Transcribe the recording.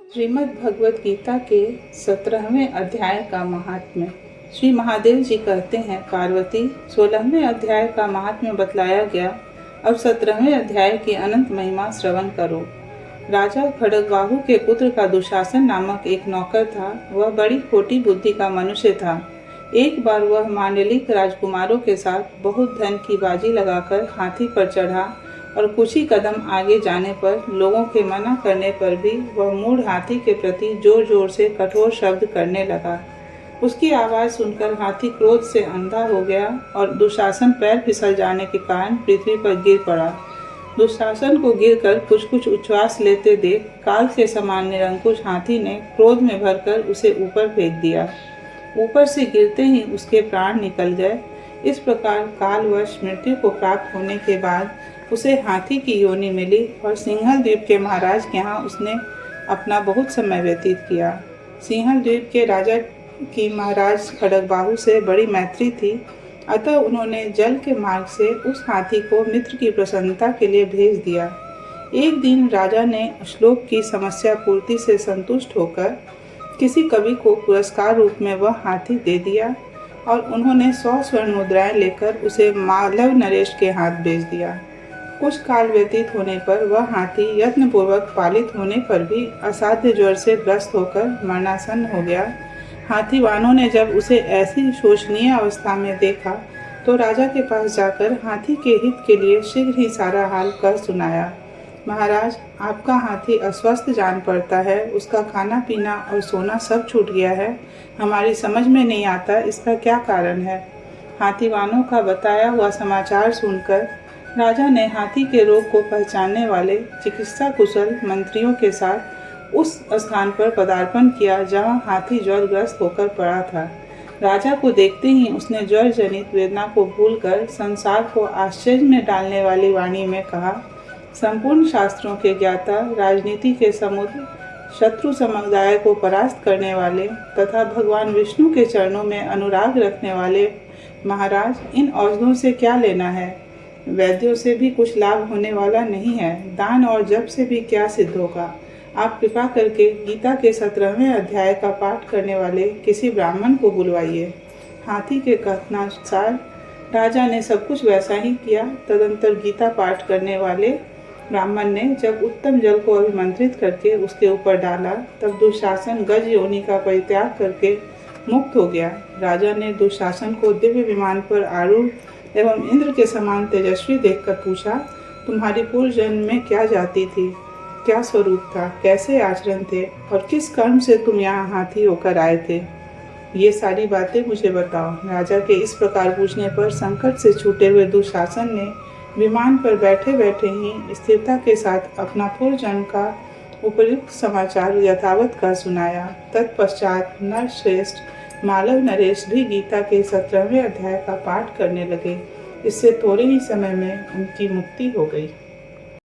श्रीमद् भगवत गीता के 17वें अध्याय का महात्म्य। श्री महादेव जी कहते हैं, पार्वती, 16वें अध्याय का महात्म्य बतलाया गया। अब 17वें अध्याय की अनंत महिमा श्रवण करो। राजा खड्गवाहु के पुत्र का दुशासन नामक एक नौकर था। वह बड़ी खोटी बुद्धि का मनुष्य था। एक बार वह मांडलिक राजकुमारों के साथ बहुत धन की बाजी लगाकर हाथी पर चढ़ा और कुछ ही कदम आगे जाने पर लोगों के मना करने पर भी वह मूढ़ हाथी के प्रति जोर जोर से कठोर शब्द करने लगा। उसकी आवाज़ सुनकर हाथी क्रोध से अंधा हो गया और दुशासन पैर फिसल जाने के कारण पृथ्वी पर गिर पड़ा। दुशासन को गिरकर कुछ कुछ उच्छ्वास लेते देख काल के समान निरंकुश हाथी ने क्रोध में भरकर उसे ऊपर फेंक दिया। ऊपर से गिरते ही उसके प्राण निकल गए। इस प्रकार कालवश मृत्यु को प्राप्त होने के बाद उसे हाथी की योनि मिली और सिंहल द्वीप के महाराज के यहाँ उसने अपना बहुत समय व्यतीत किया। सिंहल द्वीप के राजा की महाराज खड्गवाहु से बड़ी मैत्री थी, अतः उन्होंने जल के मार्ग से उस हाथी को मित्र की प्रसन्नता के लिए भेज दिया। एक दिन राजा ने श्लोक की समस्या पूर्ति से संतुष्ट होकर किसी कवि को पुरस्कार रूप में वह हाथी दे दिया और उन्होंने 100 स्वर्ण मुद्राएं लेकर उसे मालव नरेश के हाथ भेज दिया। कुछ काल व्यतीत होने पर वह हाथी यत्नपूर्वक पालित होने पर भी असाध्य ज्वर से ग्रस्त होकर मरणासन्न हो गया। हाथीवानों ने जब उसे ऐसी शोचनीय अवस्था में देखा तो राजा के पास जाकर हाथी के हित के लिए शीघ्र ही सारा हाल कर सुनाया। महाराज, आपका हाथी अस्वस्थ जान पड़ता है, उसका खाना पीना और सोना सब छूट गया है। हमारी समझ में नहीं आता इसका क्या कारण है। हाथीवानों का बताया हुआ समाचार सुनकर राजा ने हाथी के रोग को पहचानने वाले चिकित्सा कुशल मंत्रियों के साथ उस स्थान पर पदार्पण किया जहां हाथी ज्वरग्रस्त होकर पड़ा था। राजा को देखते ही उसने ज्वर जनित वेदना को भूलकर संसार को आश्चर्य में डालने वाली वाणी में कहा, संपूर्ण शास्त्रों के ज्ञाता, राजनीति के समुद्र, शत्रु समुदाय को परास्त करने वाले तथा भगवान विष्णु के चरणों में अनुराग रखने वाले महाराज, इन औषधों से क्या लेना है। वैद्यों से भी कुछ लाभ होने वाला नहीं है। दान और जप से भी क्या सिद्ध होगा। आप कृपा करके गीता के 17वें अध्याय का पाठ करने वाले किसी ब्राह्मण को बुलवाइए। हाथी के कथनानुसार राजा ने सब कुछ वैसा ही किया। तदंतर गीता पाठ करने वाले ब्राह्मण ने जब उत्तम जल को अभिमंत्रित करके उसके ऊपर डाला तब दुशासन गज योनि का परित्याग करके मुक्त हो गया। राजा ने दुशासन को दिव्य विमान पर आरूढ़ एवं इंद्र के समान तेजस्वी देखकर पूछा, तुम्हारी पूर्व जन्म में क्या जाति थी, क्या स्वरूप था, कैसे आचरण थे और किस कर्म से तुम यहाँ हाथी होकर आए थे। ये सारी बातें मुझे बताओ। राजा के इस प्रकार पूछने पर संकट से छूटे हुए दुशासन ने विमान पर बैठे बैठे ही स्थिरता के साथ अपना पूर्व जन्म का उपयुक्त समाचार यथावत का सुनाया। तत्पश्चात नरश्रेष्ठ मालव नरेश भी गीता के 17वें अध्याय का पाठ करने लगे। इससे थोड़े ही समय में उनकी मुक्ति हो गई।